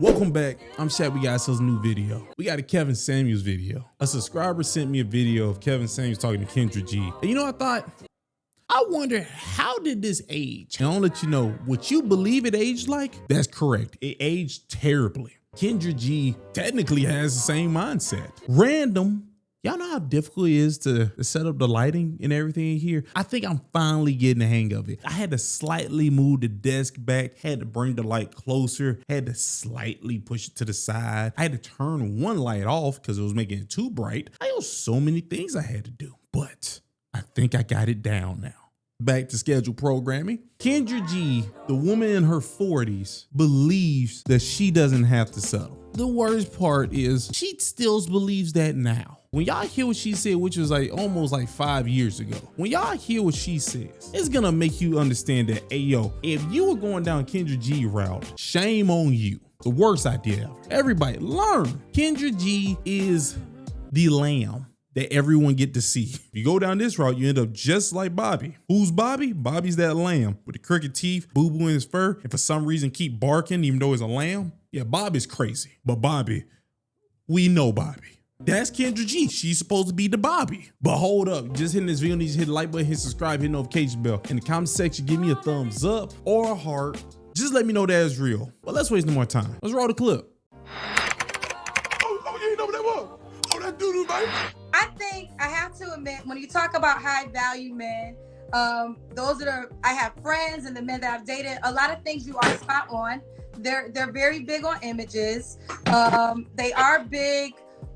Welcome back. I'm Shaq. We got ourselves a new video. We got a Kevin Samuels video. A subscriber sent me a video of Kevin Samuels talking to Kendra G. And you know what I thought? I wonder, how did this age? And I'll let you know, what you believe it aged like, that's correct. It aged terribly. Kendra G technically has the same mindset. Random. Y'all know how difficult it is to set up the lighting and everything here? I think I'm finally getting the hang of it. I had to slightly move the desk back, had to bring the light closer, had to slightly push it to the side. I had to turn one light off because it was making it too bright. I had so many things I had to do, but I think I got it down now. Back to scheduled programming. Kendra G, the woman in her 40s, believes that she doesn't have to settle. The worst part is she still believes that now. When y'all hear what she said, which was like almost like 5 years ago, when y'all hear what she says, it's gonna make you understand that, hey yo, if you were going down Kendra G route, shame on you. The worst idea ever. Everybody learn. Kendra G is the lamb that everyone get to see. If you go down this route, you end up just like Bobby. Who's Bobby? Bobby's that lamb with the crooked teeth, boo-boo in his fur, and for some reason keep barking even though he's a lamb. Yeah, Bobby's crazy, but Bobby, we know Bobby. That's Kendra G. She's supposed to be the Bobby. But hold up, just hitting this video, need to hit the like button, hit subscribe, hit notification bell. In the comment section, give me a thumbs up or a heart. Just let me know that is real. But let's waste no more time. Let's roll the clip. Oh, you ain't know what that was? Oh, that doo-doo, baby. I think I have to admit, when you talk about high value men, I have friends and the men that I've dated, a lot of things you are spot on. They're very big on images. They are big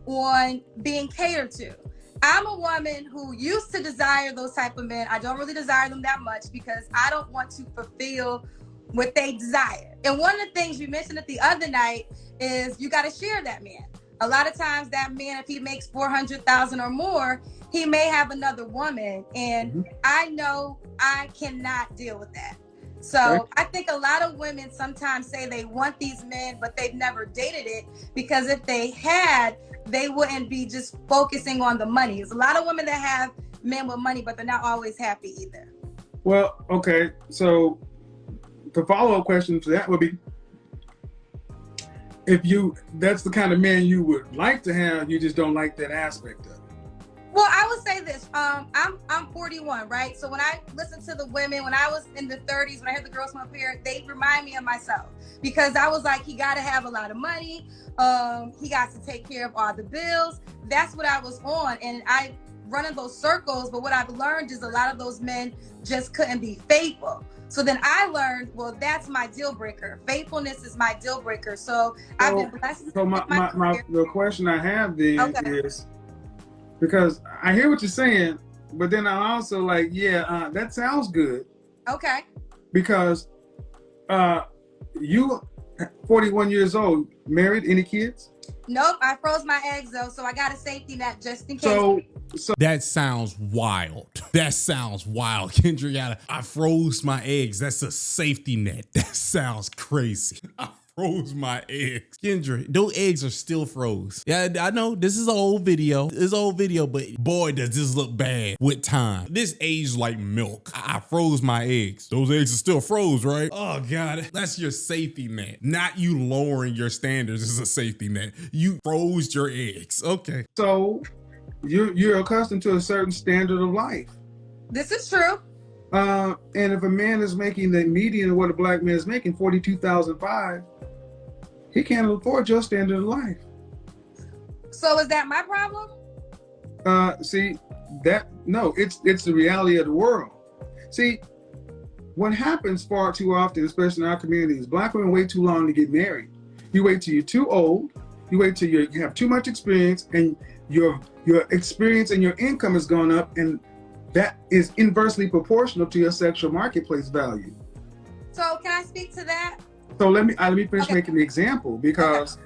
on being catered to. I'm a woman who used to desire those type of men. I don't really desire them that much because I don't want to fulfill what they desire. And one of the things you mentioned it the other night is you got to share that man. A lot of times that man, if he makes 400,000 or more, he may have another woman. And I know I cannot deal with that. So I think a lot of women sometimes say they want these men, but they've never dated it, because if they had, they wouldn't be just focusing on the money. There's a lot of women that have men with money, but they're not always happy either. Well, okay. So the follow-up question to that would be, that's the kind of man you would like to have, you just don't like that aspect of it. Well, I would say this. I'm 41, right? So when I listen to the women, when I was in the 30s, when I heard the girls from up here, they remind me of myself, because I was like, he got to have a lot of money. He got to take care of all the bills. That's what I was on, and I run in those circles. But what I've learned is a lot of those men just couldn't be faithful. So then I learned, well, that's my deal breaker. Faithfulness is my deal breaker. So I've been blessed. So the question I have then is, because I hear what you're saying, but then I'm also like, that sounds good. Okay. Because you 41 years old, married, any kids? Nope, I froze my eggs though, so I got a safety net just in case. So that sounds wild. That sounds wild. Kendra, I froze my eggs. That's a safety net. That sounds crazy. I froze my eggs. Kendra, those eggs are still froze. Yeah, I know this is an old video. It's an old video, but boy, does this look bad with time. This aged like milk. I froze my eggs. Those eggs are still froze, right? Oh God, that's your safety net. Not you lowering your standards is a safety net. You froze your eggs. Okay. So you're accustomed to a certain standard of life. This is true. And if a man is making the median of what a black man is making, $42,500, he can't afford your standard of life. So is that my problem? No, it's the reality of the world. See, what happens far too often, especially in our community, is black women wait too long to get married. You wait till you're too old. You wait till you have too much experience, and your experience and your income has gone up, and that is inversely proportional to your sexual marketplace value. So can I speak to that? So let me finish making the example, because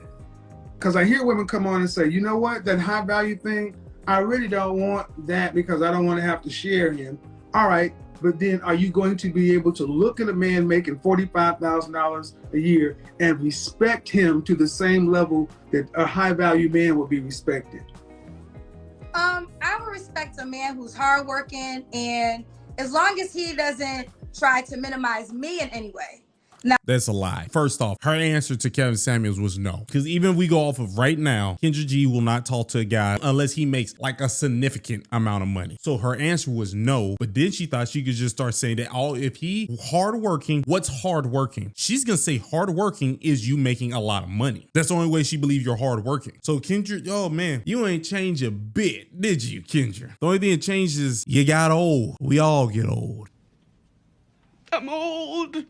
I hear women come on and say, you know what, that high value thing, I really don't want that because I don't want to have to share him. All right, but then are you going to be able to look at a man making $45,000 a year and respect him to the same level that a high value man would be respected? I would respect a man who's hardworking, and as long as he doesn't try to minimize me in any way. That's a lie. First off, her answer to Kevin Samuels was no. Because even if we go off of right now, Kendra G will not talk to a guy unless he makes like a significant amount of money. So her answer was no, but then she thought she could just start saying that if he hardworking, what's hardworking? She's gonna say hardworking is you making a lot of money. That's the only way she believes you're hardworking. So Kendra, oh man, you ain't changed a bit, did you, Kendra? The only thing that changed is you got old. We all get old. I'm old.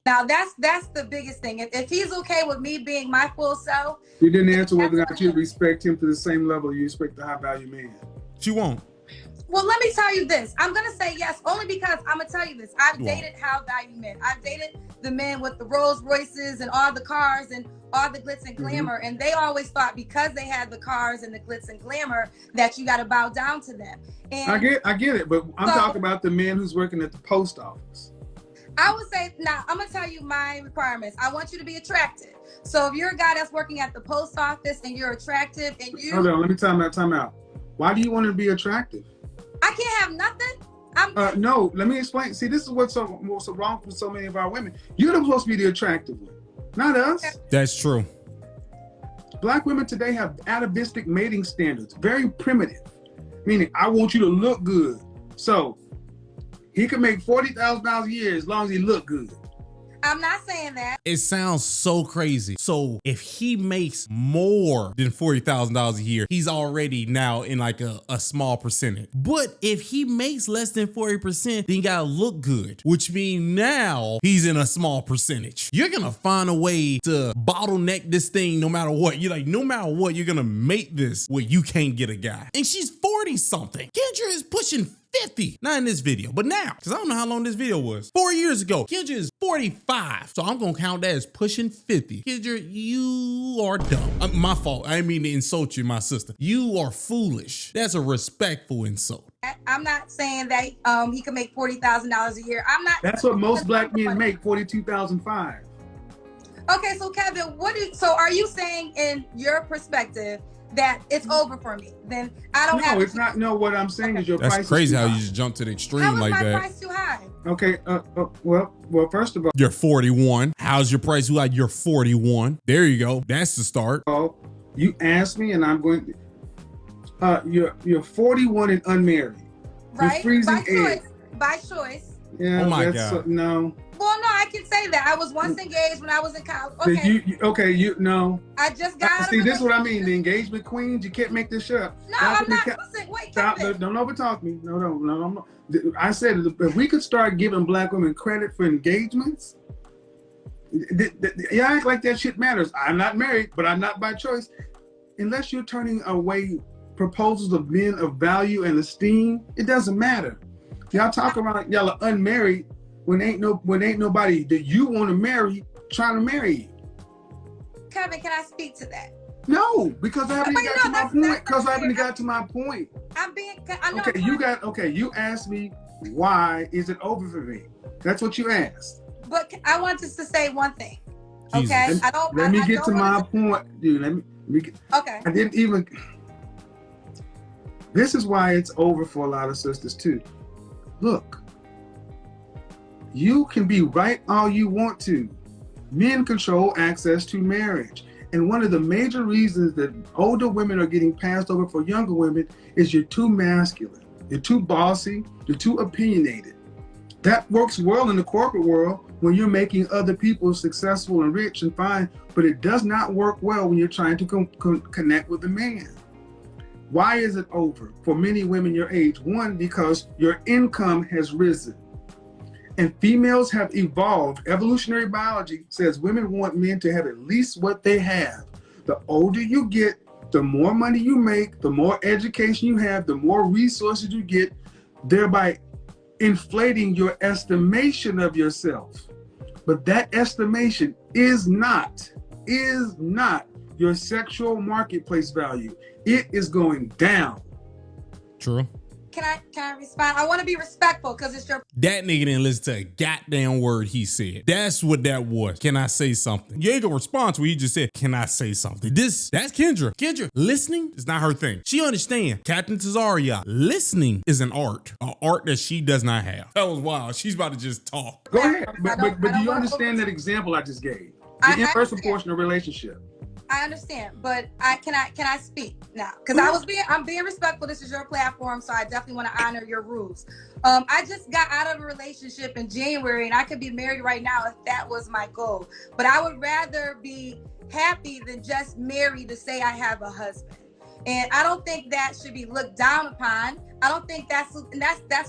Now that's the biggest thing. If he's okay with me being my full self. You didn't answer whether or not you respect him to the same level you respect the high value man. She won't. Well, let me tell you this. I'm gonna say yes only because I'm gonna tell you this. I've dated high value men. I've dated the men with the Rolls Royces and all the cars and all the glitz and glamour, and they always thought because they had the cars and the glitz and glamour that you got to bow down to them. And I get it, but I'm talking about the man who's working at the post office. I would say, now I'm gonna tell you my requirements. I want you to be attractive. So if you're a guy that's working at the post office and you're attractive and you Hold on, let me time out. Why do you want to be attractive? I can't have nothing. No, let me explain. See, this is what's so wrong with so many of our women. You're supposed to be the attractive one, not us. That's true. Black women today have atavistic mating standards, very primitive, meaning I want you to look good. So he could make $40,000 a year as long as he look good. I'm not saying that. It sounds so crazy. So if he makes more than $40,000 a year, he's already now in like a small percentage. But if he makes less than 40%, then he gotta look good, which means now he's in a small percentage. You're gonna find a way to bottleneck this thing no matter what. You're like, no matter what, you're gonna make this where you can't get a guy. And she's 40 something. Kendra is pushing 50. Not in this video, but now, because I don't know how long this video was. 4 years ago, Kendra is 45. So I'm going to count that as pushing 50. Kendra, you are dumb. My fault. I didn't mean to insult you, my sister. You are foolish. That's a respectful insult. I'm not saying that he could make $40,000 a year. I'm not. That's what most black men make, $42,500. Okay, so Kevin, so are you saying in your perspective that it's over for me? Then I don't have. No, it's not. No, what I'm saying is your price. That's crazy is how too you just jump to the extreme How is like my that. price too high? Okay. Well, first of all, You're 41. How's your price? Like you're 41. There you go. That's the start. you asked me, and I'm going. You're 41 and unmarried. Right? You're freezing By choice. By choice. Yeah. Oh my God. No. Well, no, I can say that. I was once engaged when I was in college. Okay. No. I just got out of See, this is what I relationship. mean. The engagement queens, you can't make this shit up. No, I'm not. Listen, wait, Stop. Kevin. Don't overtalk me. No. I said if we could start giving black women credit for engagements, you act like that shit matters. I'm not married, but I'm not by choice. Unless you're turning away proposals of men of value and esteem, it doesn't matter. Y'all talk about y'all are unmarried when ain't nobody that you want to marry trying to marry you. Kevin, can I speak to that? No, because I haven't But got to my point. Because I haven't fair. got to my point. I know. You asked me why is it over for me? That's what you asked. But I want just to say one thing. Jesus. Okay, Let me get to my point, dude. Let me get. Okay. I didn't even. This is why it's over for a lot of sisters too. Look, you can be right all you want to. Men control access to marriage. And one of the major reasons that older women are getting passed over for younger women is you're too masculine. You're too bossy. You're too opinionated. That works well in the corporate world when you're making other people successful and rich and fine, but it does not work well when you're trying to connect with a man. Why is it over for many women your age? One, because your income has risen. And females have evolved. Evolutionary biology says women want men to have at least what they have. The older you get, the more money you make, the more education you have, the more resources you get, thereby inflating your estimation of yourself. But that estimation is not your sexual marketplace value. It is going down. True. I respond? I want to be respectful because it's your. That nigga didn't listen to a goddamn word he said. That's what that was. Can I say something? You ain't gonna respond to what he just said. Can I say something? That's Kendra. Kendra, listening is not her thing. She understands. Captain Cesaria, listening is an art that she does not have. That was wild. She's about to just talk. Go ahead. But do you understand that example I just gave? The inverse proportional relationship. I understand, but can I speak now? Because I'm being respectful. This is your platform, so I definitely want to honor your rules. I just got out of a relationship in January, and I could be married right now if that was my goal. But I would rather be happy than just married to say I have a husband. And I don't think that should be looked down upon. I don't think that's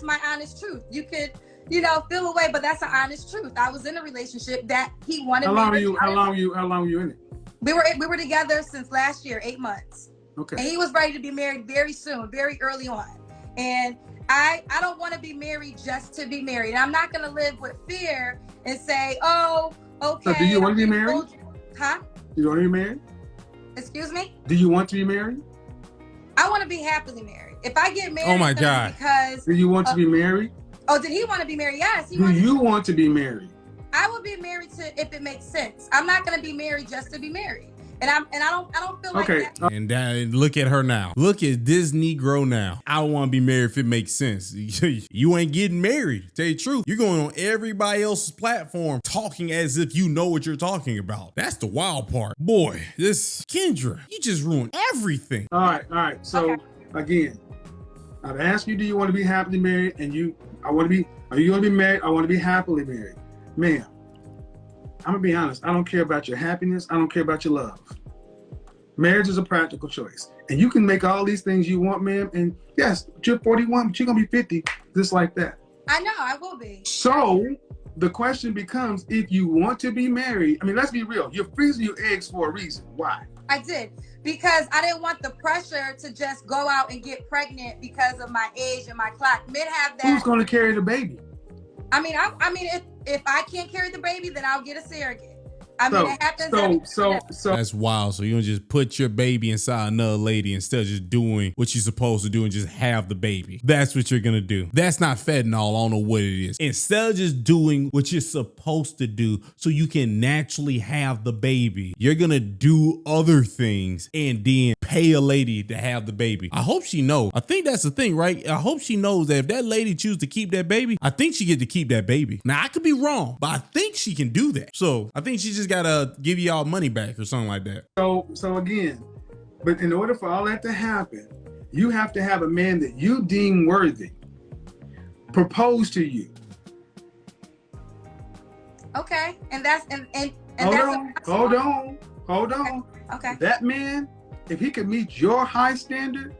my honest truth. You could, feel away, but that's an honest truth. I was in a relationship that he wanted. How long were you in it? We were together since last year, 8 months. Okay. And he was ready to be married very soon, very early on. And I don't want to be married just to be married. And I'm not going to live with fear and say, oh, okay. So do you want to be married? Huh? You want to be married? Excuse me? Do you want to be married? I want to be happily married. If I get married, oh my God. Because do you want to be married? Oh, did he want to be married? Yes. Do you want to be married? I would be married if it makes sense. I'm not going to be married just to be married. And I don't feel like that. And look at her now. Look at this Negro now. I want to be married if it makes sense. You ain't getting married. Tell you the truth. You're going on everybody else's platform talking as if you know what you're talking about. That's the wild part. Boy, this Kendra, you just ruined everything. All right. So again, I've asked you, do you want to be happily married? And are you going to be married? I want to be happily married. Ma'am, I'm gonna be honest. I don't care about your happiness. I don't care about your love. Marriage is a practical choice, and you can make all these things you want, ma'am. And yes, you're 41, but you're gonna be 50, just like that. I know, I will be. So the question becomes, if you want to be married, I mean, let's be real. You're freezing your eggs for a reason. Why? I did, because I didn't want the pressure to just go out and get pregnant because of my age and my clock. Men have that. Who's gonna carry the baby? I mean, if I can't carry the baby, then I'll get a surrogate. I mean, it happens. So that's wild. So you don't just put your baby inside another lady instead of just doing what you're supposed to do and just have the baby. That's what you're gonna do. That's not fentanyl. I don't know what it is. Instead of just doing what you're supposed to do so you can naturally have the baby, you're gonna do other things and then pay a lady to have the baby. I hope she knows. I think that's the thing, right? I hope she knows that if that lady chooses to keep that baby, I think she get to keep that baby. Now I could be wrong, but I think she can do that. So I think she just gotta give y'all money back or something like that. So again, but in order for all that to happen, you have to have a man that you deem worthy propose to you. Okay, and that's hold on. Okay. That man, if he could meet your high standard,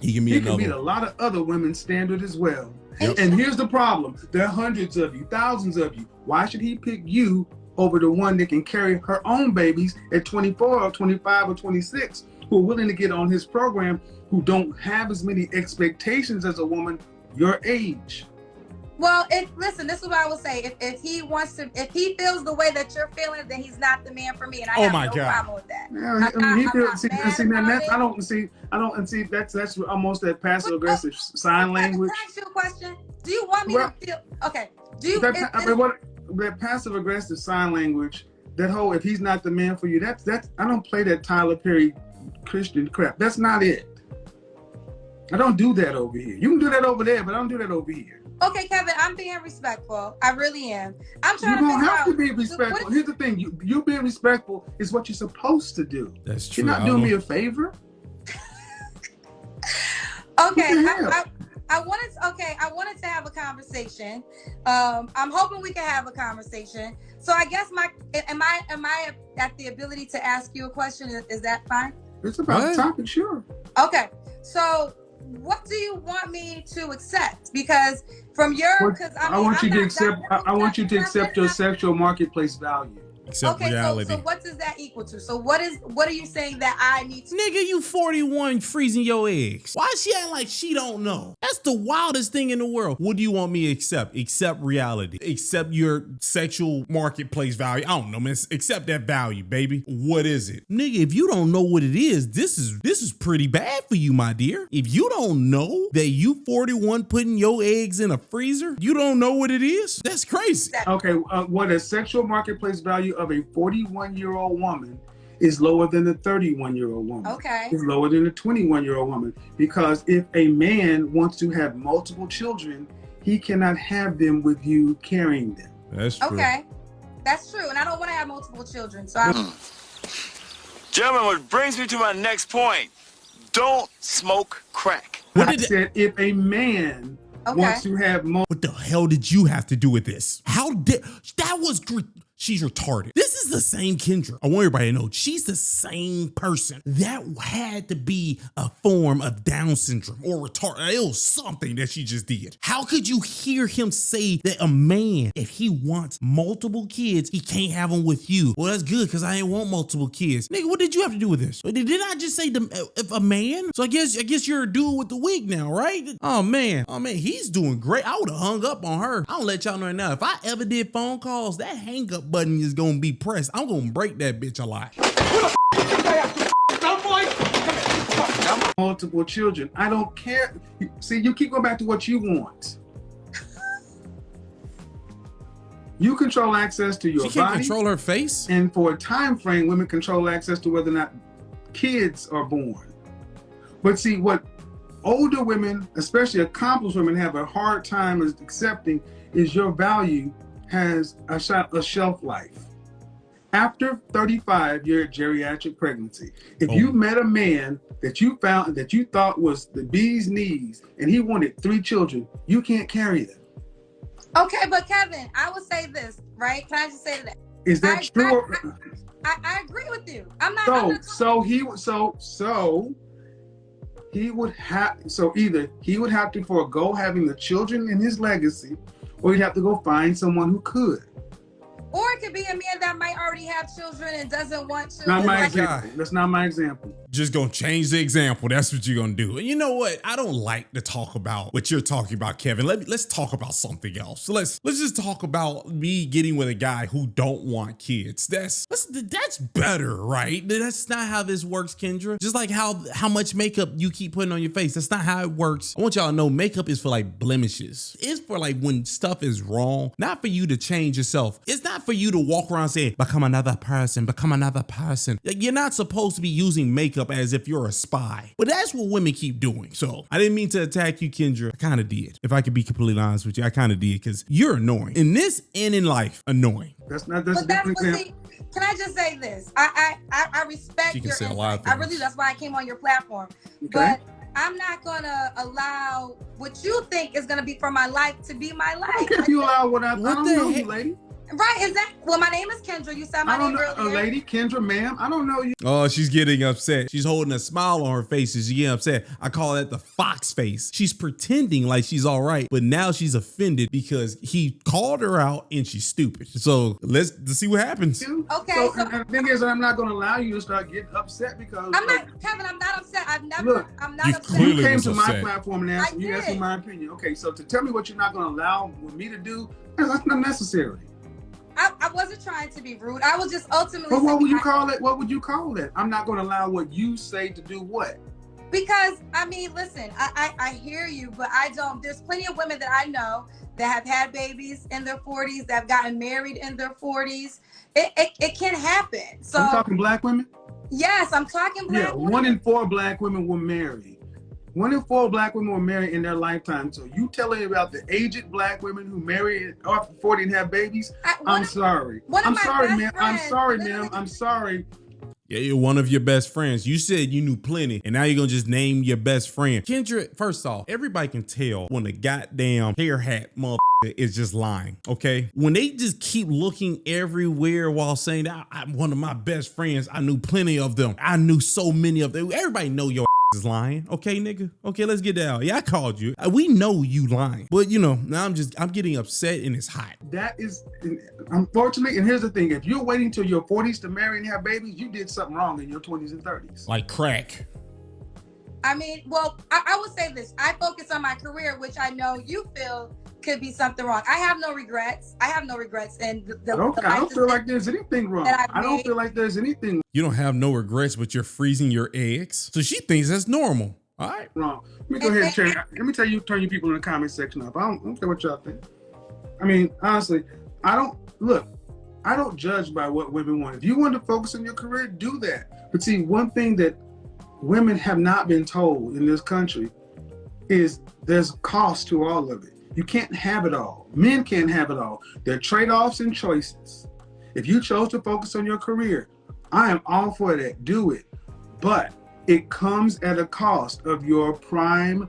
he can meet a lot of other women's standard as well. Yep. And here's the problem: there are hundreds of you, thousands of you. Why should he pick you over the one that can carry her own babies at 24 or 25 or 26, who are willing to get on his program, who don't have as many expectations as a woman your age? Well, listen, this is what I will say. If he feels the way that you're feeling, then he's not the man for me, and I have no problem with that. I don't see that's almost that passive aggressive sign language. Can I ask you a question? Do you want me to feel okay? Do you? That passive aggressive sign language, that whole if he's not the man for you, that's I don't play that Tyler Perry Christian crap. That's not it. I don't do that over here. You can do that over there, but I don't do that over here. Okay, Kevin, I'm being respectful. I really am. I'm trying to figure out. You don't have to be respectful. Here's the thing: you being respectful is what you're supposed to do. That's true. You're not doing me a favor. Okay, I wanted to have a conversation. I'm hoping we can have a conversation. So I guess am I at the ability to ask you a question? Is that fine? It's about the topic, sure. Okay. So what do you want me to accept? Because from your, I want you to accept your sexual marketplace value. Accept Okay, reality. so what does that equal to? So what are you saying that I need to? Nigga, you 41 freezing your eggs. Why she act like she don't know? That's the wildest thing in the world. What do you want me to accept? Accept reality. Accept your sexual marketplace value. I don't know, man. Accept that value, baby. What is it? Nigga, if you don't know what it is, this is pretty bad for you, my dear. If you don't know that you 41 putting your eggs in a freezer, you don't know what it is? That's crazy. Okay, what a sexual marketplace value of a 41-year-old woman is lower than the 31-year-old woman. Okay. Is lower than the 21-year-old woman. Because if a man wants to have multiple children, he cannot have them with you carrying them. That's true. Okay. That's true. And I don't want to have multiple children. So I'm Gentlemen, what brings me to my next point. Don't smoke crack. I said if a man wants to have What the hell did you have to do with this? How did that was she's retarded. This is the same Kendra. I want everybody to know she's the same person. That had to be a form of Down syndrome or retarded. It was something that she just did. How could you hear him say that a man, if he wants multiple kids, he can't have them with you? Well, that's good because I ain't want multiple kids. Nigga, what did you have to do with this? Did I just say if a man? So I guess you're a dude with the wig now, right? Oh man, he's doing great. I would have hung up on her. I don't let y'all know right now. If I ever did phone calls, that hang up button is gonna be pressed. I'm gonna break that bitch alive. multiple children. I don't care. See, you keep going back to what you want. You control access to your body. She can't control her face. And for a time frame, women control access to whether or not kids are born. But see, what older women, especially accomplished women, have a hard time accepting is your value has a shelf life. After 35, you're a geriatric pregnancy. If you met a man that you found that you thought was the bee's knees and he wanted 3 children, you can't carry them. Okay, but Kevin, I would say this, right? Can I just say that? Is that true? I agree with you. I'm not. So either he would have to forego having the children in his legacy, or he'd have to go find someone who could. Or it could be a man that might already have children and doesn't want to. Not my example. That's not my example. Just gonna change the example. That's what you're gonna do. And you know what? I don't like to talk about what you're talking about, Kevin. Let's talk about something else. So let's just talk about me getting with a guy who don't want kids. That's better, right? That's not how this works, Kendra. Just like how much makeup you keep putting on your face. That's not how it works. I want y'all to know makeup is for like blemishes. It's for like when stuff is wrong, not for you to change yourself. It's not for you to walk around saying, become another person, become another person. You're not supposed to be using makeup as if you're a spy. But that's what women keep doing. So I didn't mean to attack you, Kendra. I kind of did. If I could be completely honest with you, I kind of did, because you're annoying. In this and in life, annoying. That's a But different example. can I just say this? I respect She can your say a lot of insight. I things. really, that's why I came on your platform. Okay. But I'm not gonna allow what you think is gonna be for my life to be my life. I don't care if you allow what I don't the know heck? you, lady. Right? Is that? Well, my name is Kendra. You said my I don't name know, earlier. lady, Kendra, ma'am. I don't know you. Oh, she's getting upset. She's holding a smile on her face as she getting upset. I call that the fox face. She's pretending like she's all right, but now she's offended because he called her out and she's stupid. So let's see what happens. Okay, So, so- and the thing is, I'm not going to allow you to start getting upset because I'm not, Kevin. I'm not upset. I'm not you upset. clearly you came was to my upset. platform and asked I me did. my opinion. Okay, so to tell me what you're not going to allow me to do, that's not necessary. I wasn't trying to be rude. I was just ultimately. But what would saying you call it? What would you call it? I'm not going to allow what you say to do what? Because I mean, listen, I hear you, but I don't. There's plenty of women that I know that have had babies in their 40s, that have gotten married in their 40s. It can happen. So I'm talking black women. yes, I'm talking black Yeah, women. 1 in 4 black women were married. 1 in 4 black women were married in their lifetime. So you telling me about the aged black women who marry after 40 and have babies? I'm sorry. one of I'm my sorry, best ma'am. I'm friends sorry, literally- ma'am. I'm sorry. Yeah, you're one of your best friends. You said you knew plenty, and now you're gonna just name your best friend. Kendra, first off, everybody can tell when a goddamn hair hat motherfucker is just lying, okay? When they just keep looking everywhere while saying that I'm one of my best friends, I knew plenty of them. I knew so many of them. Everybody know your is lying. Okay, nigga. Okay, let's get down. Yeah, I called you. We know you lying. But you know, now I'm getting upset and it's hot. That is, unfortunately, and here's the thing, if you're waiting till your 40s to marry and have babies, you did something wrong in your 20s and 30s. Like crack. I mean, well, I will say this. I focus on my career, which I know you feel could be something wrong. I have no regrets. And I don't feel like there's anything wrong. I don't feel like there's anything You don't have no regrets, but you're freezing your eggs. So she thinks that's normal. All right. wrong. Let me go ahead and change. Let me tell you, turn you people in the comment section up. I don't care what y'all think. I mean, honestly, I don't judge by what women want. If you want to focus on your career, do that. But see, one thing that women have not been told in this country is there's a cost to all of it. You can't have it all. Men can't have it all. There are trade-offs and choices. If you chose to focus on your career, I am all for that. Do it. But it comes at a cost of your prime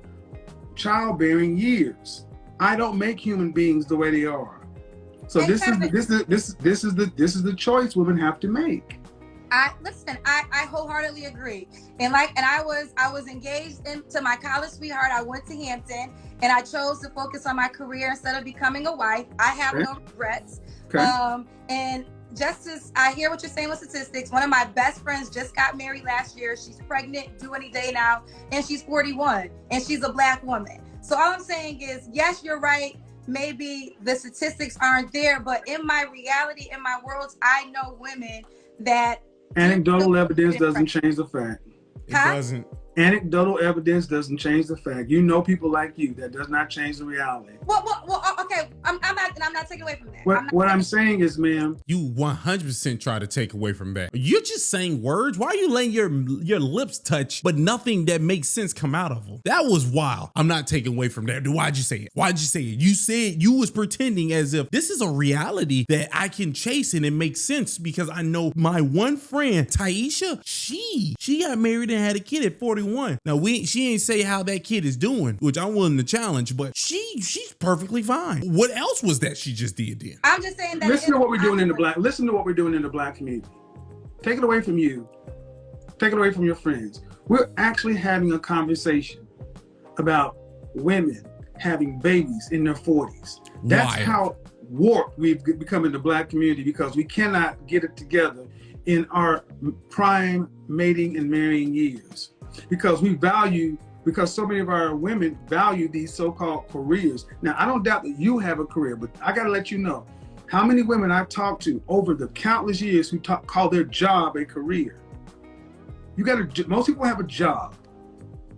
childbearing years. I don't make human beings the way they are. So this is the choice women have to make. I wholeheartedly agree. And I was engaged into my college sweetheart. I went to Hampton and I chose to focus on my career instead of becoming a wife. I have no regrets. Okay. And just as I hear what you're saying with statistics, one of my best friends just got married last year. She's pregnant, due any day now, and she's 41, and she's a Black woman. So all I'm saying is, yes, you're right. Maybe the statistics aren't there, but in my reality, in my worlds, I know women that Anecdotal evidence doesn't change the fact. It doesn't. Anecdotal evidence doesn't change the fact. You know people like you. That does not change the reality. Well, okay. I'm not taking away from that. What I'm saying is, ma'am, you 100% try to take away from that. You're just saying words. Why are you letting your lips touch, but nothing that makes sense come out of them? That was wild. I'm not taking away from that. Why'd you say it? Why'd you say it? You said you was pretending as if this is a reality that I can chase and it makes sense because I know my one friend, Taisha, she got married and had a kid at 41. Now she ain't say how that kid is doing, which I'm willing to challenge, but she's perfectly fine. What else was that she just did then? I'm just saying that. Listen to what we're doing in the Black community. Take it away from you. Take it away from your friends. We're actually having a conversation about women having babies in their 40s. That's how warped we've become in the Black community because we cannot get it together in our prime mating and marrying years. Because so many of our women value these so-called careers. Now, I don't doubt that you have a career, but I gotta let you know how many women I've talked to over the countless years who call their job a career. Most people have a job.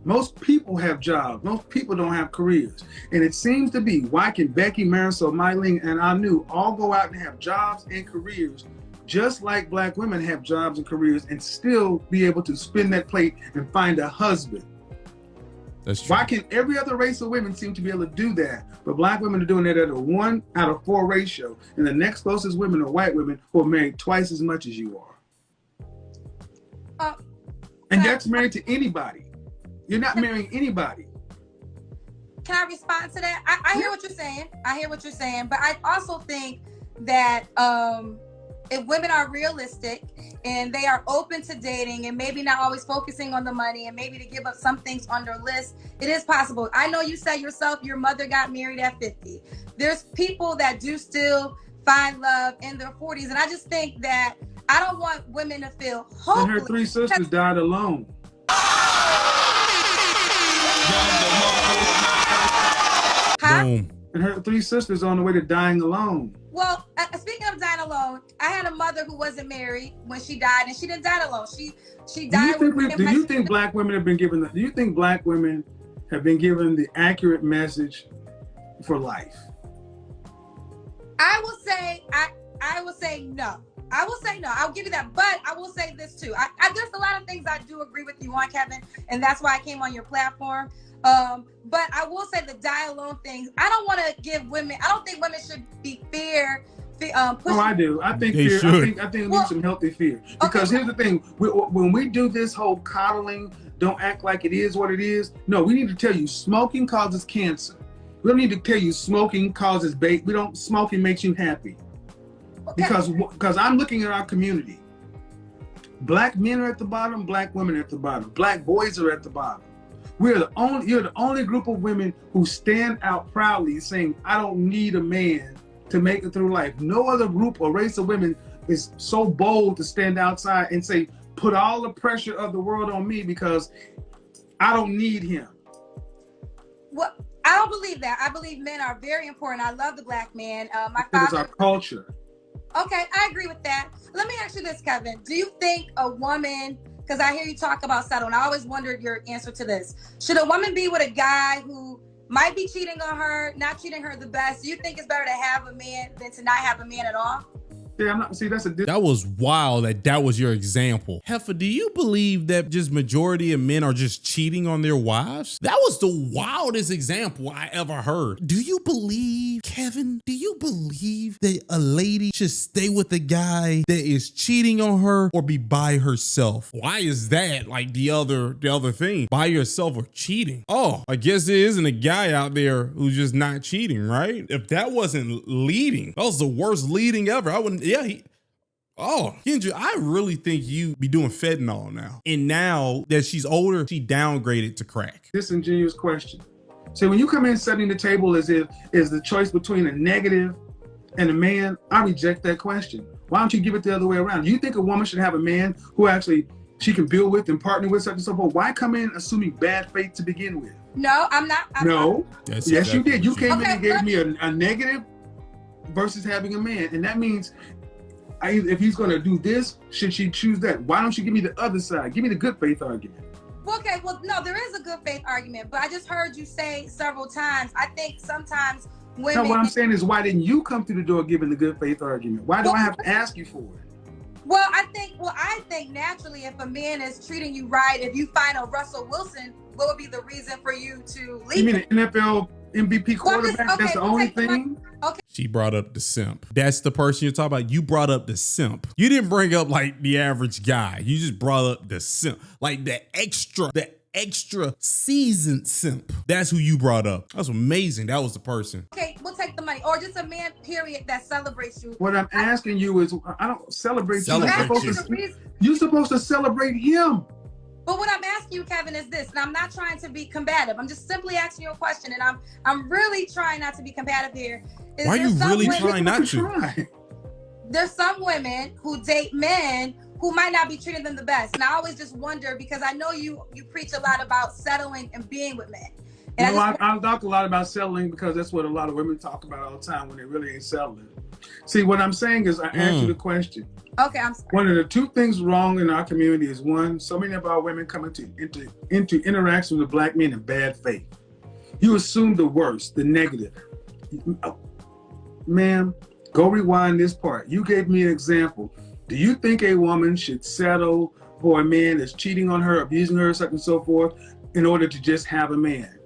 Most people have jobs. Most people don't have careers. And it seems to be, why can Becky, Marisol, Mylene, and Anu all go out and have jobs and careers just like Black women have jobs and careers and still be able to spin that plate and find a husband? That's true. Why can every other race of women seem to be able to do that, but Black women are doing that at a 1/4 ratio, and the next closest women are white women who are married twice as much as you are? And that's married to anybody. You're not marrying anybody. Can I respond to that? I hear what you're saying. But I also think that if women are realistic and they are open to dating and maybe not always focusing on the money and maybe to give up some things on their list, it is possible. I know you said yourself, your mother got married at 50. There's people that do still find love in their 40s. And I just think that I don't want women to feel hopeless. And her 3 sisters died alone. Boom. And her 3 sisters on the way to dying alone. Well, speaking of dying alone, I had a mother who wasn't married when she died, and she didn't die alone. She died. Do you think Black women have been given the accurate message for life? I will say no. I will say no. I'll give you that. But I will say this too. There's a lot of things I do agree with you on, Kevin, and that's why I came on your platform. But I will say the die alone things. I don't think women should be Oh, I do. I think fear. I think we need some healthy fear. Because here's the thing: when we do this whole coddling, don't act like it is what it is. No, we need to tell you smoking causes cancer. We don't need to tell you smoking causes bait. Smoking makes you happy. Okay. Because I'm looking at our community. Black men are at the bottom, black women are at the bottom, black boys are at the bottom. You're the only group of women who stand out proudly saying, I don't need a man to make it through life. No other group or race of women is so bold to stand outside and say, put all the pressure of the world on me because I don't need him. Well, I don't believe that. I believe men are very important. I love the black man. My It is father. our culture. Okay, I agree with that. Let me ask you this, Kevin. Do you think a woman, because I hear you talk about settle, and I always wondered your answer to this. Should a woman be with a guy who might be cheating on her, not treating her the best? Do you think it's better to have a man than to not have a man at all? Yeah, that's That was wild that was your example. Heifer, do you believe that just majority of men are just cheating on their wives? That was the wildest example I ever heard. Do you believe, Kevin, do you believe that a lady should stay with a guy that is cheating on her or be by herself? Why is that like the other thing? By yourself or cheating? Oh, I guess there isn't a guy out there who's just not cheating, right? If that wasn't leading, that was the worst leading ever. I wouldn't. Yeah, Kendra, I really think you be doing fentanyl now. And now that she's older, she downgraded to crack. Disingenuous question. So when you come in setting the table as if is the choice between a negative and a man, I reject that question. Why don't you give it the other way around? You think a woman should have a man who actually she can build with and partner with, such and so forth? Why come in assuming bad faith to begin with? No, I'm not. No. That's Yes, exactly you did. You came in and gave me Okay, a negative versus having a man. And that means if he's going to do this, should she choose that? Why don't you give me the other side? Give me the good faith argument. Okay, well, no, there is a good faith argument, but I just heard you say several times, I think sometimes women... No, what I'm saying is, why didn't you come through the door giving the good faith argument? Why do I have to ask you for it? Well, I think naturally, if a man is treating you right, if you find a Russell Wilson, what would be the reason for you to leave? You mean an NFL MVP quarterback? That's the only thing? Okay. She brought up the simp. That's the person you're talking about. You brought up the simp. You didn't bring up like the average guy. You just brought up the simp, like the extra seasoned simp. That's who you brought up. That's amazing. That was the person. Okay, we'll take the money. Or just a man, period, that celebrates you. What I'm asking you is, I don't celebrate you. Celebrate You're supposed to celebrate him. But what I'm asking you, Kevin, is this, and I'm not trying to be combative. I'm just simply asking you a question, and I'm really trying not to be combative here. Why are you really trying not to? There's some women who date men who might not be treating them the best. And I always just wonder, because I know you preach a lot about settling and being with men. And I talk a lot about settling because that's what a lot of women talk about all the time when they really ain't settling. See, what I'm saying is I asked you the question. Okay, I'm sorry. One of the two things wrong in our community is, one, so many of our women come into interaction with black men in bad faith. You assume the worst, the negative. Ma'am, go rewind this part. You gave me an example. Do you think a woman should settle for a man that's cheating on her, abusing her, such and so forth, in order to just have a man?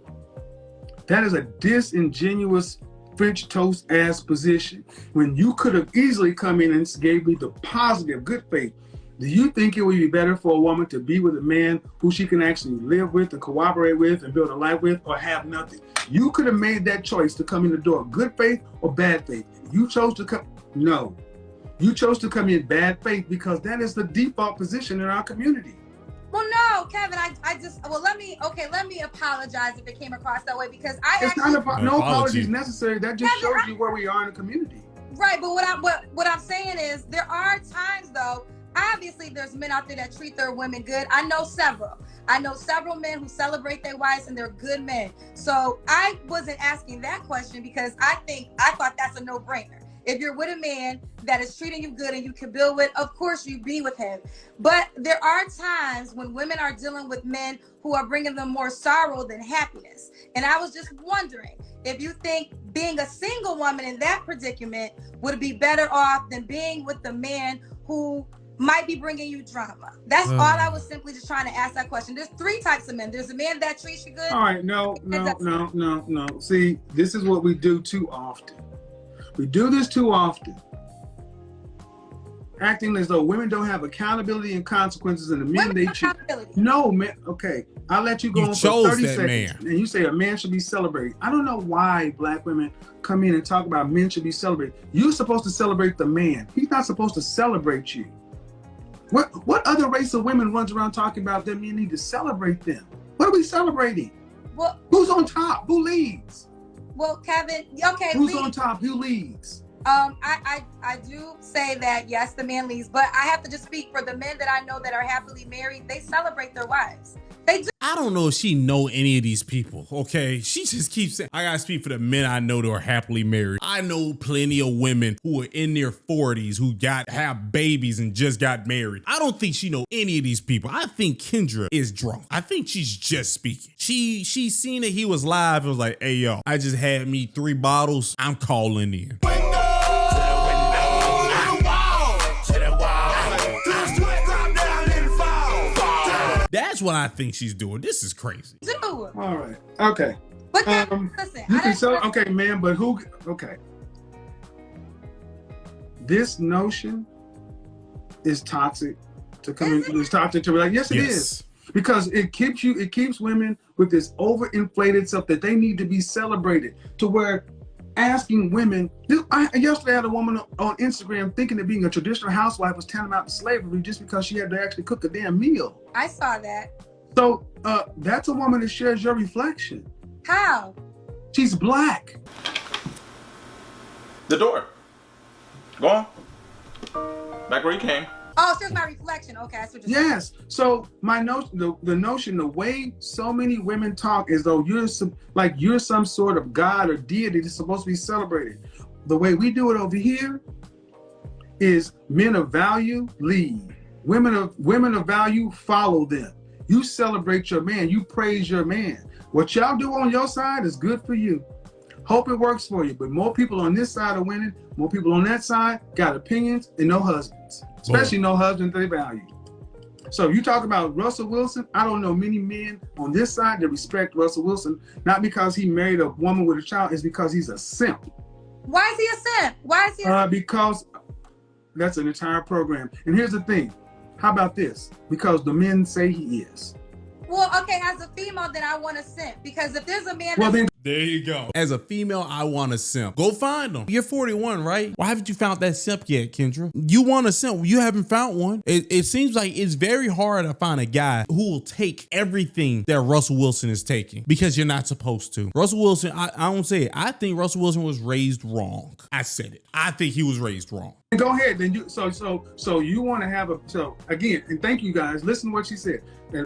That is a disingenuous French toast ass position when you could have easily come in and gave me the positive good faith. Do you think it would be better for a woman to be with a man who she can actually live with and cooperate with and build a life with, or have nothing? You could have made that choice to come in the door, good faith or bad faith. You chose to come, no. You chose to come in bad faith because that is the default position in our community. Well, no, Kevin, let me apologize if it came across that way, because no apologies necessary. That just shows you where we are in the community. Right, but what I'm saying is there are times though, obviously there's men out there that treat their women good. I know several men who celebrate their wives and they're good men. So I wasn't asking that question because I thought that's a no-brainer. If you're with a man that is treating you good and you can build with, of course you be with him. But there are times when women are dealing with men who are bringing them more sorrow than happiness. And I was just wondering if you think being a single woman in that predicament would be better off than being with the man who might be bringing you drama. That's all I was simply just trying to ask that question. There's three types of men. There's a man that treats you good. All right, no. See, this is what we do too often. We do this too often. Acting as though women don't have accountability and consequences, and the men they cheat. No, man. Okay, I'll let you go on for 30 seconds. And you say a man should be celebrated. I don't know why black women come in and talk about men should be celebrated. You're supposed to celebrate the man. He's not supposed to celebrate you. What other race of women runs around talking about them? You need to celebrate them. What are we celebrating? Well, who's on top? Who leads? Well, Kevin, okay. Who's on top? Who leads? I do say that yes, the man leads, but I have to just speak for the men that I know that are happily married. They celebrate their wives. They do. I don't know if she know any of these people, okay? She just keeps saying, I gotta speak for the men I know that are happily married. I know plenty of women who are in their 40s who have babies and just got married. I don't think she know any of these people. I think Kendra is drunk. I think she's just speaking. She seen that he was live and was like, hey, yo, I just had me 3 bottles. I'm calling in. That's what I think she's doing. This is crazy. All right. Okay. But listen, you can sell. Okay, man. But who? Okay. This notion is toxic to come in. It's toxic to like. Yes, it is. Because it keeps women with this overinflated stuff that they need to be celebrated to where asking women. Yesterday I had a woman on Instagram thinking that being a traditional housewife was tantamount to slavery just because she had to actually cook a damn meal. I saw that. So that's a woman that shares your reflection. How? She's black. The door. Go on. Back where you came. Oh, so it's my reflection. Okay, that's what you're saying. Yes. So my notion, the notion, the way so many women talk as though you're some sort of god or deity that's supposed to be celebrated. The way we do it over here is men of value lead. Women of value follow them. You celebrate your man. You praise your man. What y'all do on your side is good for you. Hope it works for you. But more people on this side are winning. More people on that side got opinions and no husbands. Especially no husbands they value. So you talk about Russell Wilson. I don't know many men on this side that respect Russell Wilson, not because he married a woman with a child, it's because he's a simp. Why is he a simp? Why is he a simp? Because that's an entire program. And here's the thing. How about this? Because the men say he is. Well, okay, as a female, then I want a simp. Because if there's a man there you go. As a female, I want a simp. Go find them. You're 41, right? Why haven't you found that simp yet, Kendra? You want a simp. You haven't found one. It seems like it's very hard to find a guy who will take everything that Russell Wilson is taking because you're not supposed to. Russell Wilson, I don't say it. I think Russell Wilson was raised wrong. I said it. I think he was raised wrong. Go ahead. Then so you want to have again, and thank you guys. Listen to what she said.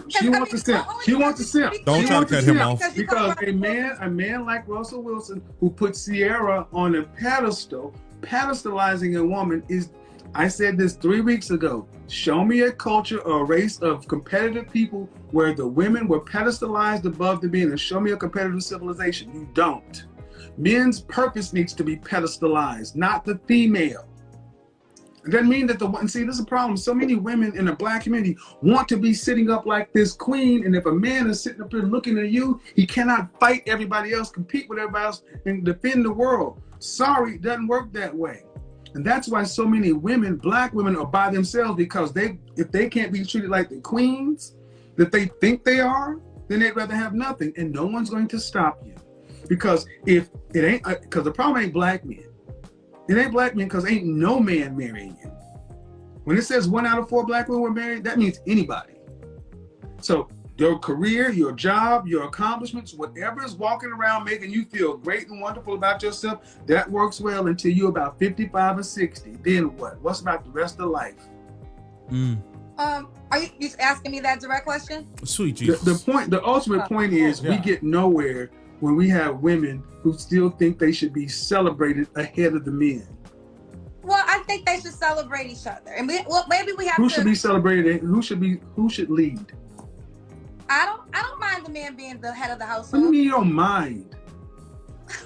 She wants a simp. She wants a simp. Don't try to cut him off. Because a man like Russell Wilson who put Sierra on a pedestal, pedestalizing a woman is, I said this 3 weeks ago, show me a culture or a race of competitive people where the women were pedestalized above the men, and show me a competitive civilization. You don't. Men's purpose needs to be pedestalized, not the female. It doesn't mean that see, this is a problem. So many women in the black community want to be sitting up like this queen, and if a man is sitting up here looking at you, he cannot fight everybody else, compete with everybody else, and defend the world. Sorry, it doesn't work that way. And that's why so many women, black women, are by themselves, because if they can't be treated like the queens that they think they are, then they'd rather have nothing, and no one's going to stop you. Because if it ain't, because the problem ain't black men. It ain't black men because ain't no man marrying you. When it says 1 out of 4 black women were married, that means anybody. So your career, your job, your accomplishments, whatever is walking around making you feel great and wonderful about yourself, that works well until you're about 55 or 60. Then what? What's about the rest of life? Are you asking me that direct question? Sweet Jesus. The ultimate point is we get nowhere when we have women who still think they should be celebrated ahead of the men. Well, I think they should celebrate each other, and maybe we have who should be celebrated. Who should lead? I don't mind the man being the head of the household. What do you mean you don't mind?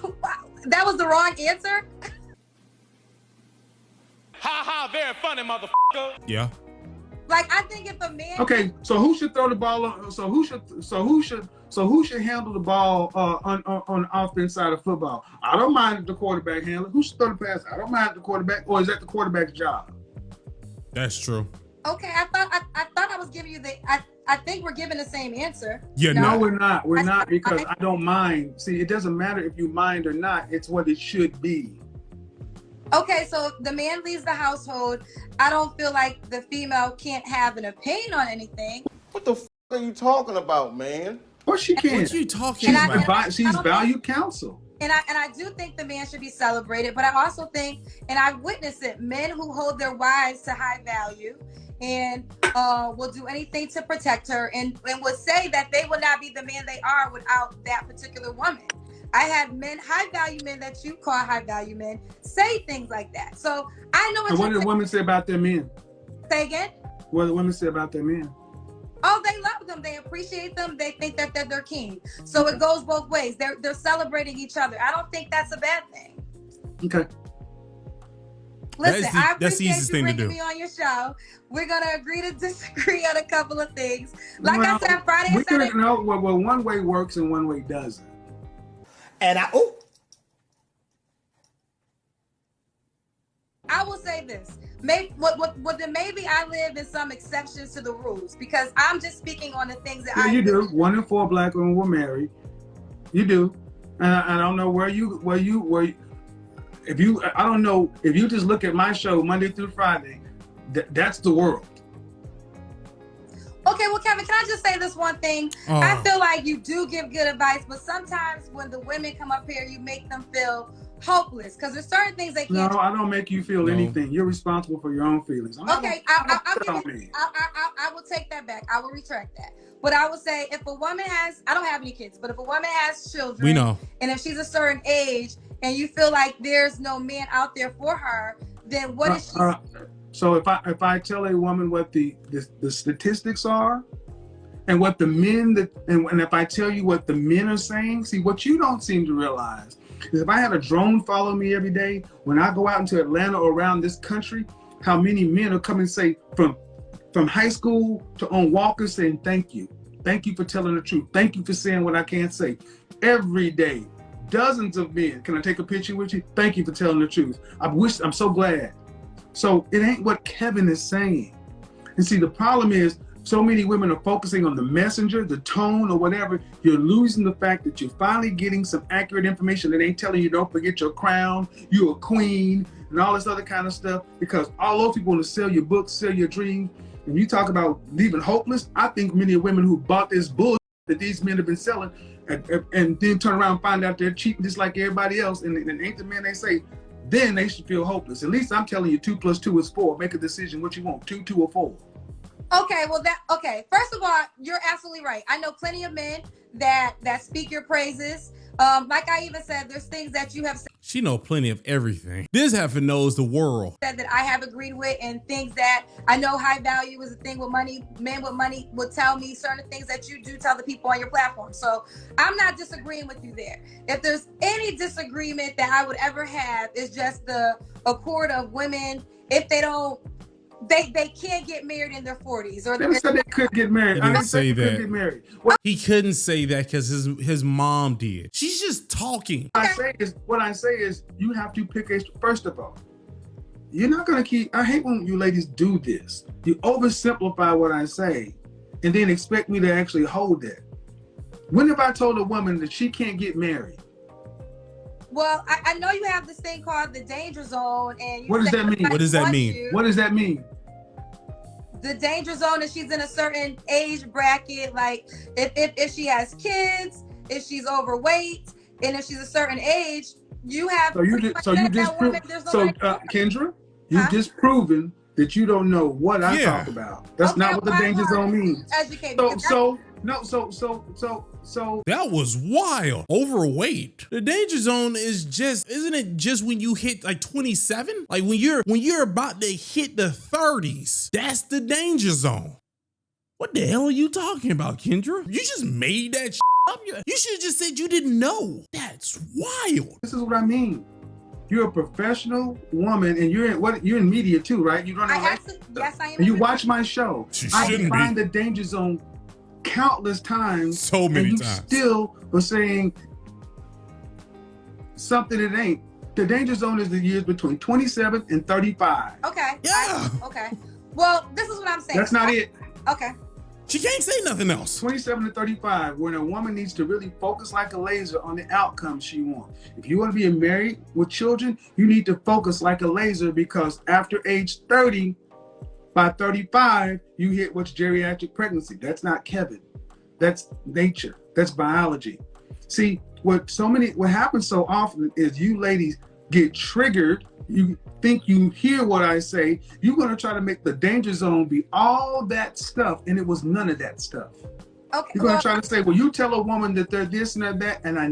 Wow, that was the wrong answer. Ha ha! Very funny, motherfucker. Yeah. Like, I think if a man. Okay, so who should throw the ball? So who should handle the ball on the offense side of football? I don't mind if the quarterback handle. Who should throw the pass? I don't mind if the quarterback, or is that the quarterback's job? That's true. Okay, I thought I was giving you I think we're giving the same answer. No, we're not. We're not, because I don't mind. See, it doesn't matter if you mind or not. It's what it should be. Okay, so the man leaves the household. I don't feel like the female can't have an opinion on anything. What the f are you talking about, man? Or she can. What you talking She's, about? she's valued counsel. And I do think the man should be celebrated, but I also think, and I've witnessed it, men who hold their wives to high value and will do anything to protect her and will say that they will not be the man they are without that particular woman. I had men, high value men that you call high value men, say things like that. So I know what do the women say about their men? Say again? What do the women say about their men? Oh, they love them. They appreciate them. They think that they're their king. So it goes both ways. They're celebrating each other. I don't think that's a bad thing. Okay. Listen, I appreciate you bringing me on your show. We're gonna agree to disagree on a couple of things. Like I said, Friday and Saturday. Well, one way works and one way doesn't. And I will say this. Maybe I live in some exceptions to the rules because I'm just speaking on the things that you do. 1 in 4 black women were married. You do. And I don't know where you I don't know if you just look at my show Monday through Friday, that's the world. Okay, well, Kevin, can I just say this one thing? I feel like you do give good advice, but sometimes when the women come up here, you make them feel hopeless because there's certain things they can't. No, I don't make you feel anything. You're responsible for your own feelings. Okay, I will take that back. I will retract that. But I would say if a woman has, I don't have any kids, but if a woman has children, we know, and if she's a certain age and you feel like there's no man out there for her, then what is she? So if I tell a woman what the statistics are, and what the men and if I tell you what the men are saying, see what you don't seem to realize is if I had a drone follow me every day when I go out into Atlanta or around this country, how many men will come and say from high school to on walkers saying thank you for telling the truth, thank you for saying what I can't say every day. Dozens of men. Can I take a picture with you? Thank you for telling the truth. I'm so glad. So it ain't what Kevin is saying. And see, the problem is so many women are focusing on the messenger, the tone or whatever. You're losing the fact that you're finally getting some accurate information that ain't telling you don't forget your crown, you're a queen, and all this other kind of stuff, because all those people want to sell your books, sell your dreams. When you talk about leaving hopeless, I think many women who bought this bullshit that these men have been selling and then turn around and find out they're cheating just like everybody else and ain't the men they say, then they should feel hopeless. At least I'm telling you 2 + 2 is 4. Make a decision what you want, 2, 2 or 4. Okay, well first of all, you're absolutely right. I know plenty of men that speak your praises. Like I even said, there's things that you have said. She know plenty of everything. This heifer knows the world. That I have agreed with, and things that I know high value is a thing with money. Men with money will tell me certain things that you do tell the people on your platform. So I'm not disagreeing with you there. If there's any disagreement that I would ever have is just the accord of women, if they don't, they can't get married in their 40s. Or they said they could get married. I didn't say that. Could get married. He couldn't say that because his mom did. She's just talking. What I say is you have to pick first of all, you're not gonna I hate when you ladies do this. You oversimplify what I say and then expect me to actually hold that. When have I told a woman that she can't get married? Well, I know you have this thing called the danger zone, and what does that mean? What does that mean? What does that mean? The danger zone is she's in a certain age bracket, like if she has kids, if she's overweight, and if she's a certain age, you have. Kendra, you've just proven that you don't know what I talk about. That's not what the danger zone means. So that was wild. Overweight. The danger zone is isn't it just when you hit like 27? Like when you're about to hit the 30s, that's the danger zone. What the hell are you talking about, Kendra? You just made that up. You should have just said you didn't know. That's wild. This is what I mean. You're a professional woman, and you're in media too, right? You run yes, I am. And you watch my show. I find be. the danger zone countless times. So many and you times. Still were saying something it ain't. The danger zone is the years between 27 and 35. Okay. Yeah. Okay. Well, this is what I'm saying. That's not it. Okay. She can't say nothing else. 27 to 35, when a woman needs to really focus like a laser on the outcome she wants. If you want to be married with children, you need to focus like a laser, because after age 30, by 35, you hit what's geriatric pregnancy. That's not Kevin. That's nature. That's biology. See, what happens so often is you ladies get triggered. You think you hear what I say. You're going to try to make the danger zone be all that stuff, and it was none of that stuff. Okay. You're going to try to say, well, you tell a woman that they're this and they're that, and I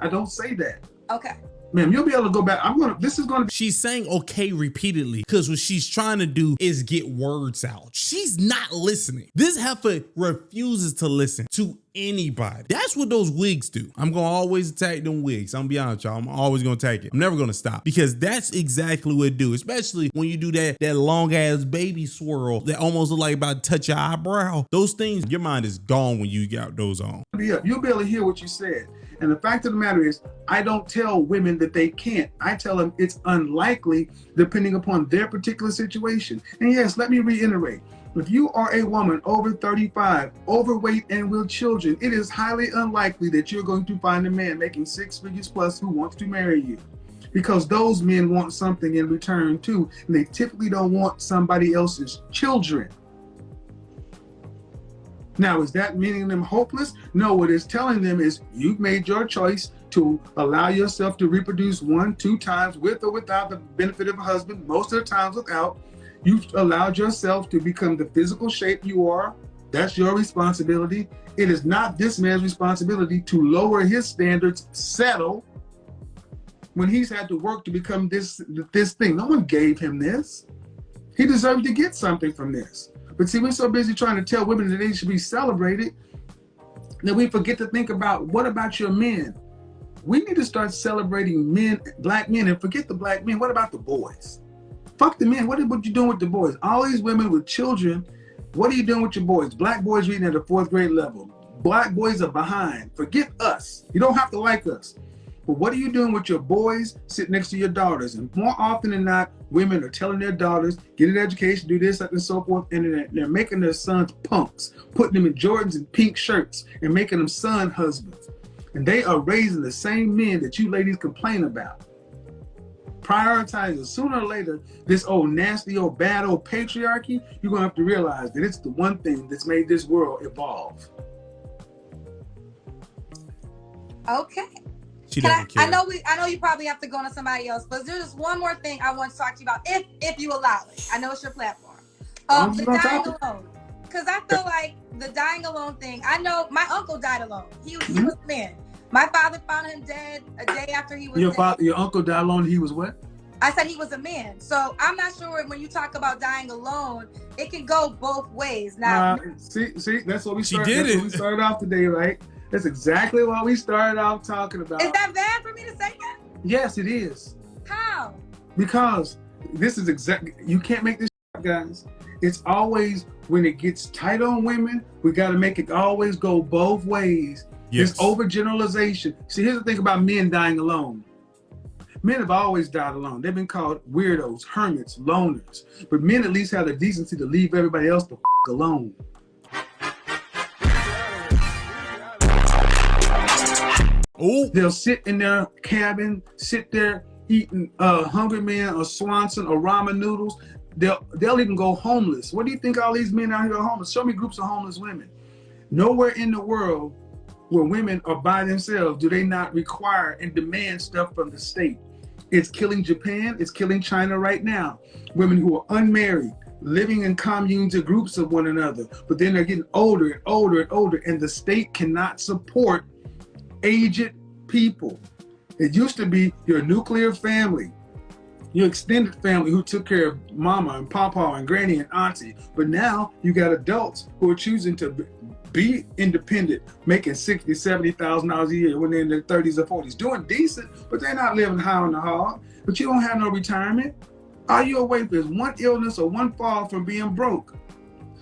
don't say that. Okay. Ma'am, you'll be able to go back. She's saying okay repeatedly because what she's trying to do is get words out. She's not listening. This heifer refuses to listen to anybody. That's what those wigs do. I'm going to always attack them wigs. I'm going to be honest with y'all. I'm always going to attack it. I'm never going to stop, because that's exactly what it do, especially when you do that long ass baby swirl that almost look like about to touch your eyebrow. Those things, your mind is gone when you got those on. You'll be able to hear what you said. And the fact of the matter is, I don't tell women that they can't. I tell them it's unlikely depending upon their particular situation. And yes, let me reiterate. If you are a woman over 35, overweight and with children, it is highly unlikely that you're going to find a man making 6 figures plus who wants to marry you. Because those men want something in return too, and they typically don't want somebody else's children. Now, is that meaning them hopeless? No, what it's telling them is you've made your choice to allow yourself to reproduce 1-2 times with or without the benefit of a husband, most of the times without. You've allowed yourself to become the physical shape you are. That's your responsibility. It is not this man's responsibility to lower his standards, settle, when he's had to work to become this thing. No one gave him this. He deserved to get something from this. But see, we're so busy trying to tell women that they should be celebrated that we forget to think about, what about your men? We need to start celebrating men, black men, and forget the black men. What about the boys? Fuck the men. What you doing with the boys? All these women with children, what are you doing with your boys? Black boys reading at the 4th grade level. Black boys are behind. Forget us. You don't have to like us. But what are you doing with your boys sitting next to your daughters? And more often than not, women are telling their daughters, get an education, do this, and so forth, and they're making their sons punks, putting them in Jordans and pink shirts, and making them son husbands. And they are raising the same men that you ladies complain about. Prioritizing, sooner or later, this old nasty, old bad, old patriarchy, you're gonna have to realize that it's the one thing that's made this world evolve. Okay. She doesn't care. I know you probably have to go on to somebody else, but there's just one more thing I want to talk to you about, if you allow it. I know it's your platform. The dying alone. Because I feel like the dying alone thing, I know my uncle died alone. He was a man. My father found him dead a day after he was dead. Your uncle died alone, he was what? I said he was a man. So I'm not sure when you talk about dying alone, it can go both ways. Now, see, that's what we started. She did it. We started off today, right? That's exactly what we started off talking about. Is that bad for me to say that? Yes, it is. How? Because this is exactly, you can't make this up, guys. It's always, when it gets tight on women, we got to make it always go both ways. Yes. This overgeneralization. See, here's the thing about men dying alone. Men have always died alone. They've been called weirdos, hermits, loners. But men at least have the decency to leave everybody else the alone. Oh, they'll sit in their cabin, sit there eating Hungry Man or Swanson or ramen noodles. They'll even go homeless. What do you think all these men out here are homeless? Show me groups of homeless women. Nowhere in the world where women are by themselves do they not require and demand stuff from the state. It's killing Japan. It's killing China right now. Women who are unmarried, living in communes or groups of one another, but then they're getting older and older and older, and the state cannot support aged people. It used to be your nuclear family, your extended family who took care of mama and papa and granny and auntie, but now you got adults who are choosing to be independent, making $60,000, $70,000 a year when they're in their 30s or 40s, doing decent, but they're not living high on the hog. But you don't have no retirement. All you're away is one illness or one fall from being broke.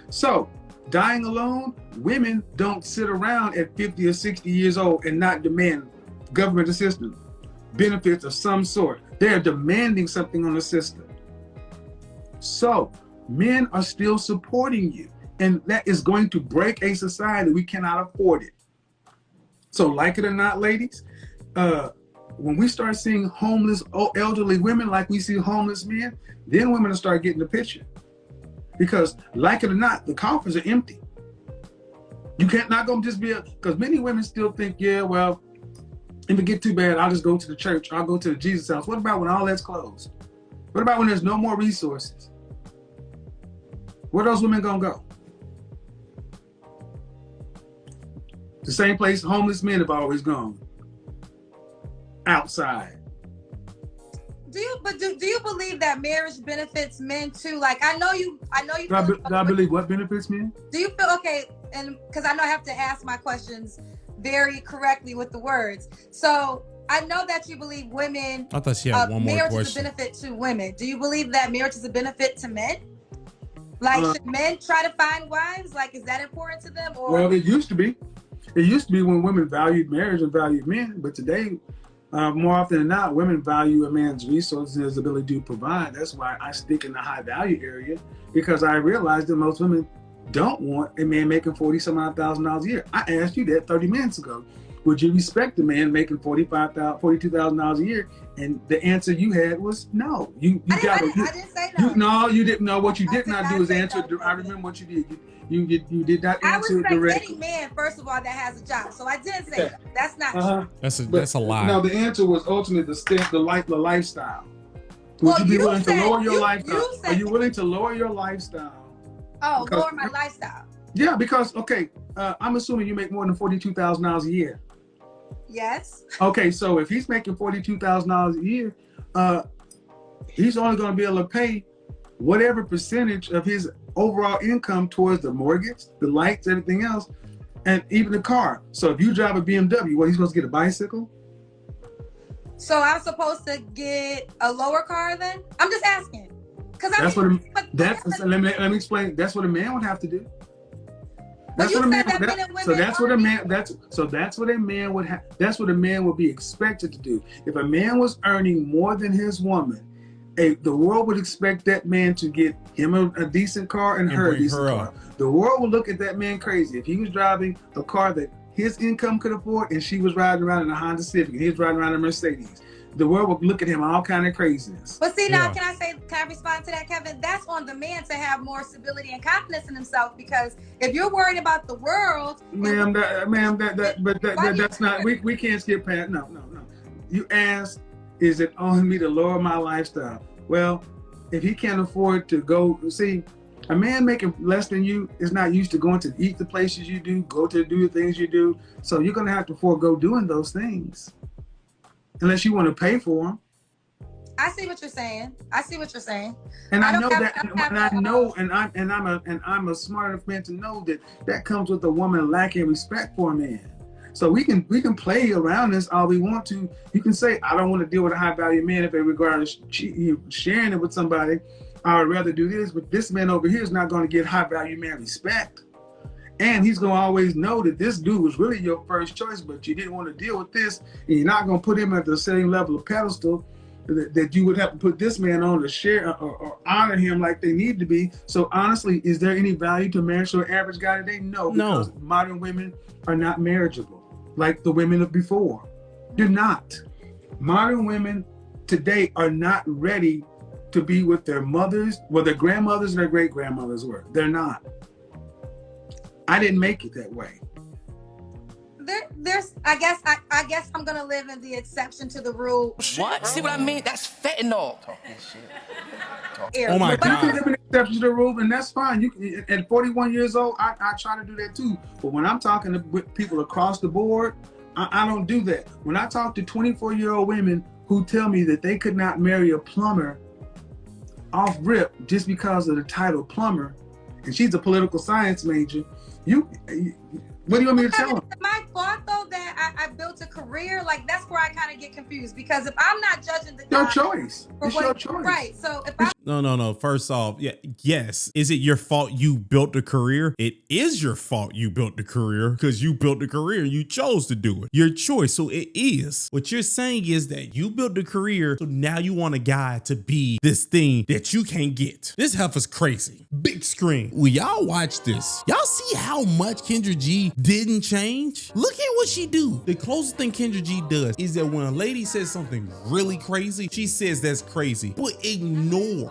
So, dying alone, women don't sit around at 50 or 60 years old and not demand government assistance, benefits of some sort. They're demanding something on the system. So, men are still supporting you. And that is going to break a society. We cannot afford it. So like it or not, ladies, when we start seeing homeless elderly women like we see homeless men, then women will start getting the picture. Because like it or not, the coffers are empty. You can't not gonna just be because many women still think, yeah, well, if it get too bad, I'll just go to the church. I'll go to the Jesus house. What about when all that's closed? What about when there's no more resources? Where those women gonna go? The same place homeless men have always gone. Outside. Do you believe that marriage benefits men too? Like I know you. Do I believe what benefits men? Do you feel okay? And because I know I have to ask my questions very correctly with the words. So I know that you believe women. I thought she had one more marriage question. is a benefit to women. Do you believe that marriage is a benefit to men? Like should men try to find wives? Like is that important to them? Or well, it used to be. It used to be when women valued marriage and valued men, but today, more often than not, women value a man's resources and his ability to provide. That's why I stick in the high value area, because I realize that most women don't want a man making $40,000 a year. I asked you that 30 minutes ago. Would you respect a man making $42,000 a year? And the answer you had was no. I didn't say no. No, you didn't know. What you did not do is answer. I remember what you did. You did not answer I directly. respect any man, first of all, that has a job. So I did say that. That's not true. That's a lie. No, the answer was ultimately the lifestyle. Would you be willing to lower your lifestyle? Are you willing to lower your lifestyle? Oh, lower my lifestyle. Yeah, because I'm assuming you make more than $42,000 a year. Yes. Okay, so if he's making $42,000 a year, he's only going to be able to pay whatever percentage of his overall income towards the mortgage, the lights, everything else, and even the car. So if you drive a BMW, what, he's supposed to get a bicycle? So I'm supposed to get a lower car then? I'm just asking. Let me explain. That's what a man would have to do. That's what a man would be expected to do. If a man was earning more than his woman, the world would expect that man to get him a decent car and her a decent car. The world would look at that man crazy if he was driving a car that his income could afford and she was riding around in a Honda Civic and he was riding around in a Mercedes. The world would look at him all kind of craziness. But see, now, can I respond to that, Kevin? That's on the man to have more stability and confidence in himself, because if you're worried about the world, that's not. We can't skip past. No. You asked, is it on me to lower my lifestyle? Well, if he can't afford to go, see, a man making less than you is not used to going to eat the places you do, go to do the things you do. So you're gonna have to forego doing those things. Unless you want to pay for them. I see what you're saying. And I'm a smart enough man to know that comes with a woman lacking respect for a man. So we can play around this all we want to. You can say, I don't want to deal with a high value man if it regards sharing it with somebody. I would rather do this, but this man over here is not going to get high value man respect. And he's going to always know that this dude was really your first choice, but you didn't want to deal with this, and you're not going to put him at the same level of pedestal that you would have to put this man on to share or honor him like they need to be. So honestly, is there any value to marriage to an average guy today? No, because modern women are not marriageable like the women of before. They're not. Modern women today are not ready to be with their mothers, well, their grandmothers and their great-grandmothers were. They're not. I didn't make it that way. I guess I'm gonna live in the exception to the rule. What? See what I mean? That's fentanyl. Oh my God. You can live in the exception to the rule, and that's fine. You can, at 41 years old, I try to do that too. But when I'm talking with people across the board, I don't do that. When I talk to 24-year-old women who tell me that they could not marry a plumber off rip just because of the title plumber, and she's a political science major, what do you want me to tell them? My thought though that I built a career, like that's where I kind of get confused, because if I'm not judging the guy, your choice. It's your choice. Right. So if No. First off, yes. Is it your fault you built a career? It is your fault you built the career because you built the career and you chose to do it. Your choice. So it is. What you're saying is that you built the career, so now you want a guy to be this thing that you can't get. This heifer's crazy. Big screen. Will y'all watch this? Y'all see how much Kendra G didn't change? Look at what she do. The closest thing Kendra G does is that when a lady says something really crazy, she says that's crazy, but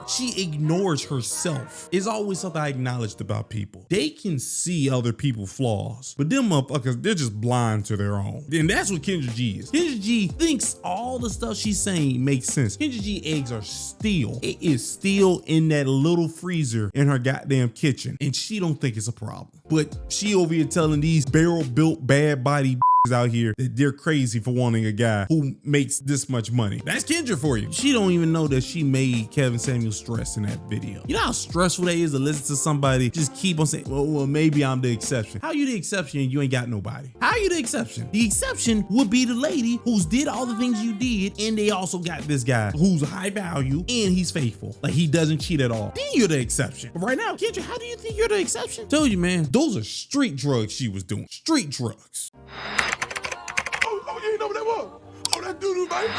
she ignores herself. It's always something I acknowledged about people. They can see other people's flaws, but them motherfuckers, they're just blind to their own. And that's what Kendra G is. Kendra G thinks all the stuff she's saying makes sense. Kendra G eggs are still, it is still in that little freezer in her goddamn kitchen, and she don't think it's a problem. But she over here telling these barrel-built, bad-body out here that they're crazy for wanting a guy who makes this much money. That's Kendra for you. She don't even know that she made Kevin Samuels stress in that video. You know how stressful that is to listen to somebody just keep on saying, well, maybe I'm the exception. How you the exception and you ain't got nobody? How are you the exception? The exception would be the lady who's did all the things you did, and they also got this guy who's high value and he's faithful. Like, he doesn't cheat at all. Then you're the exception. But right now, Kendra, how do you think you're the exception? Told you, man, those are street drugs she was doing. Street drugs. Oh, you ain't know what that was? Oh, that doo-doo, baby.